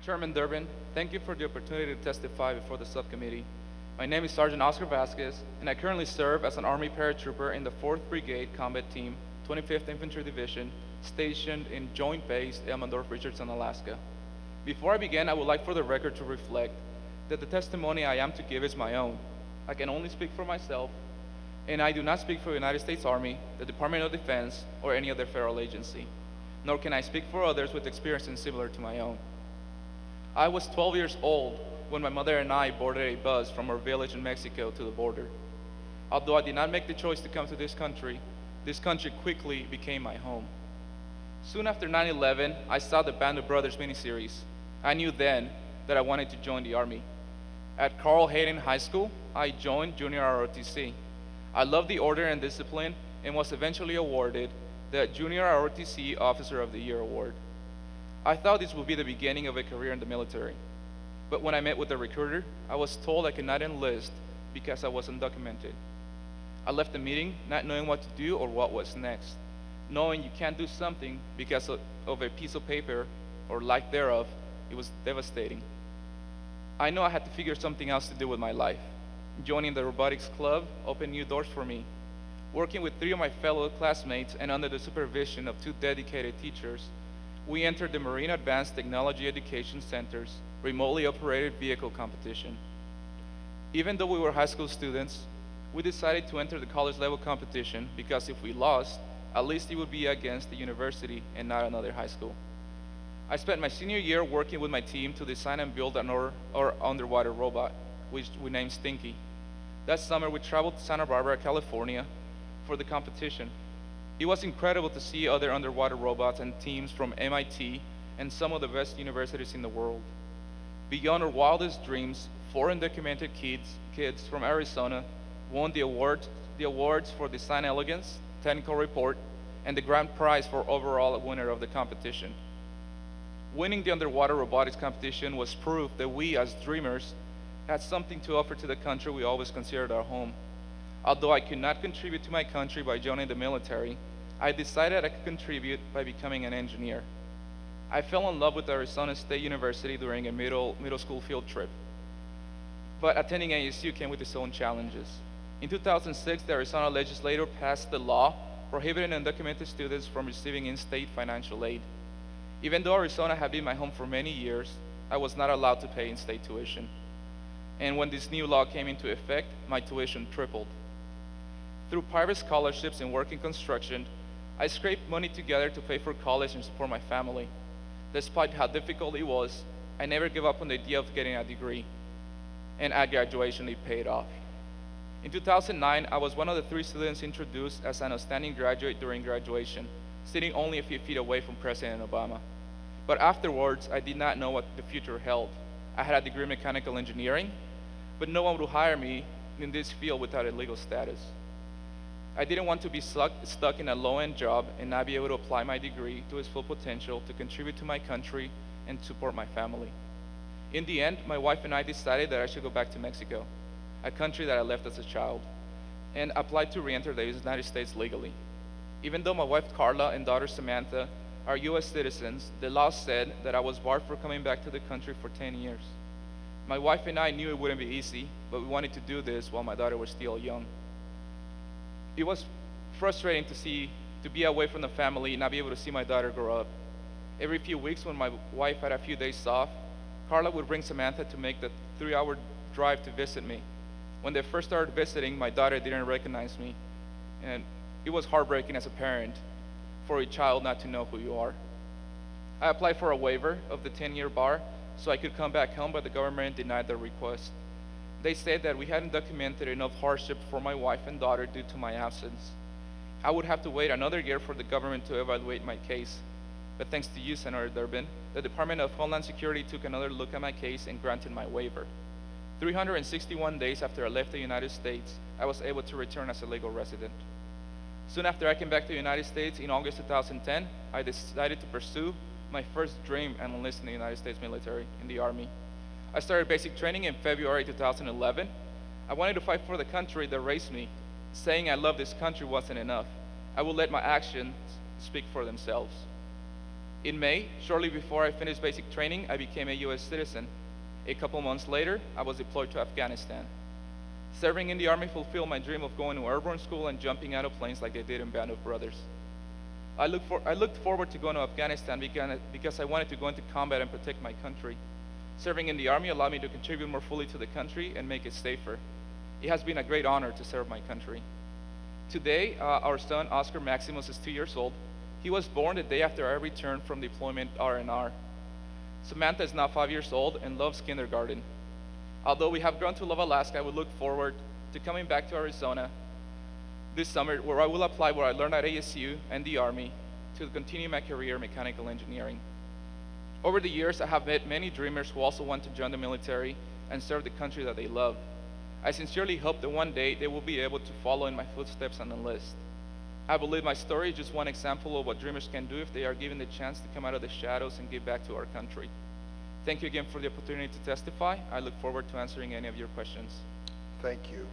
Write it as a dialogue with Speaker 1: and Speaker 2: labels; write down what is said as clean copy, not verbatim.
Speaker 1: Chairman Durbin, thank you for the opportunity to testify before the subcommittee. My name is Sergeant Oscar Vazquez, and I currently serve as an Army paratrooper in the 4th Brigade Combat Team, 25th Infantry Division, stationed in Joint Base Elmendorf-Richardson, Alaska. Before I begin, I would like for the record to reflect that the testimony I am to give is my own. I can only speak for myself, and I do not speak for the United States Army, the Department of Defense, or any other federal agency, nor can I speak for others with experiences similar to my own. I was 12 years old when my mother and I boarded a bus from our village in Mexico to the border. Although I did not make the choice to come to this country quickly became my home. Soon after 9/11, I saw the Band of Brothers miniseries. I knew then that I wanted to join the Army. At Carl Hayden High School, I joined Junior ROTC. I loved the order and discipline and was eventually awarded the Junior ROTC Officer of the Year award. I thought this would be the beginning of a career in the military. But when I met with the recruiter, I was told I could not enlist because I was undocumented. I left the meeting not knowing what to do or what was next. Knowing you can't do something because of a piece of paper or lack thereof, it was devastating. I know I had to figure something else to do with my life. Joining the robotics club opened new doors for me. Working with 3 of my fellow classmates and under the supervision of 2 dedicated teachers, we entered the Marine Advanced Technology Education Center's remotely operated vehicle competition. Even though we were high school students, we decided to enter the college level competition because if we lost, at least it would be against the university and not another high school. I spent my senior year working with my team to design and build our underwater robot, which we named Stinky. That summer, we traveled to Santa Barbara, California for the competition. It was incredible to see other underwater robots and teams from MIT and some of the best universities in the world. Beyond our wildest dreams, 4 undocumented kids from Arizona won the awards for design elegance, technical report, and the grand prize for overall winner of the competition. Winning the underwater robotics competition was proof that we, as dreamers, had something to offer to the country we always considered our home. Although I could not contribute to my country by joining the military, I decided I could contribute by becoming an engineer. I fell in love with Arizona State University during a middle school field trip. But attending ASU came with its own challenges. In 2006, the Arizona legislature passed the law prohibiting undocumented students from receiving in-state financial aid. Even though Arizona had been my home for many years, I was not allowed to pay in-state tuition. And when this new law came into effect, my tuition tripled. Through private scholarships and work in construction, I scraped money together to pay for college and support my family. Despite how difficult it was, I never gave up on the idea of getting a degree. And at graduation, it paid off. In 2009, I was one of the 3 students introduced as an outstanding graduate during graduation, sitting only a few feet away from President Obama. But afterwards, I did not know what the future held. I had a degree in mechanical engineering, but no one would hire me in this field without a legal status. I didn't want to be stuck in a low-end job and not be able to apply my degree to its full potential to contribute to my country and support my family. In the end, my wife and I decided that I should go back to Mexico, a country that I left as a child, and applied to re-enter the United States legally. Even though my wife Carla and daughter Samantha are US citizens, the law said that I was barred from coming back to the country for 10 years. My wife and I knew it wouldn't be easy, but we wanted to do this while my daughter was still young. It was frustrating to be away from the family and not be able to see my daughter grow up. Every few weeks when my wife had a few days off, Carla would bring Samantha to make the 3-hour drive to visit me. When they first started visiting, my daughter didn't recognize me, and it was heartbreaking as a parent for a child not to know who you are. I applied for a waiver of the 10-year bar so I could come back home, but the government denied the request. They said that we hadn't documented enough hardship for my wife and daughter due to my absence. I would have to wait another year for the government to evaluate my case. But thanks to you, Senator Durbin, the Department of Homeland Security took another look at my case and granted my waiver. 361 days after I left the United States, I was able to return as a legal resident. Soon after I came back to the United States in August 2010, I decided to pursue my first dream and enlist in the United States military, in the Army. I started basic training in February 2011. I wanted to fight for the country that raised me. Saying I love this country wasn't enough. I would let my actions speak for themselves. In May, shortly before I finished basic training, I became a U.S. citizen. A couple months later, I was deployed to Afghanistan. Serving in the Army fulfilled my dream of going to airborne school and jumping out of planes like they did in Band of Brothers. I looked forward to going to Afghanistan because I wanted to go into combat and protect my country. Serving in the Army allowed me to contribute more fully to the country and make it safer. It has been a great honor to serve my country. Today, our son, Oscar Maximus, is 2 years old. He was born the day after I returned from deployment R&R. Samantha is now 5 years old and loves kindergarten. Although we have grown to love Alaska, I would look forward to coming back to Arizona this summer, where I will apply what I learned at ASU and the Army to continue my career in mechanical engineering. Over the years, I have met many dreamers who also want to join the military and serve the country that they love. I sincerely hope that one day they will be able to follow in my footsteps and enlist. I believe my story is just one example of what dreamers can do if they are given the chance to come out of the shadows and give back to our country. Thank you again for the opportunity to testify. I look forward to answering any of your questions.
Speaker 2: Thank you.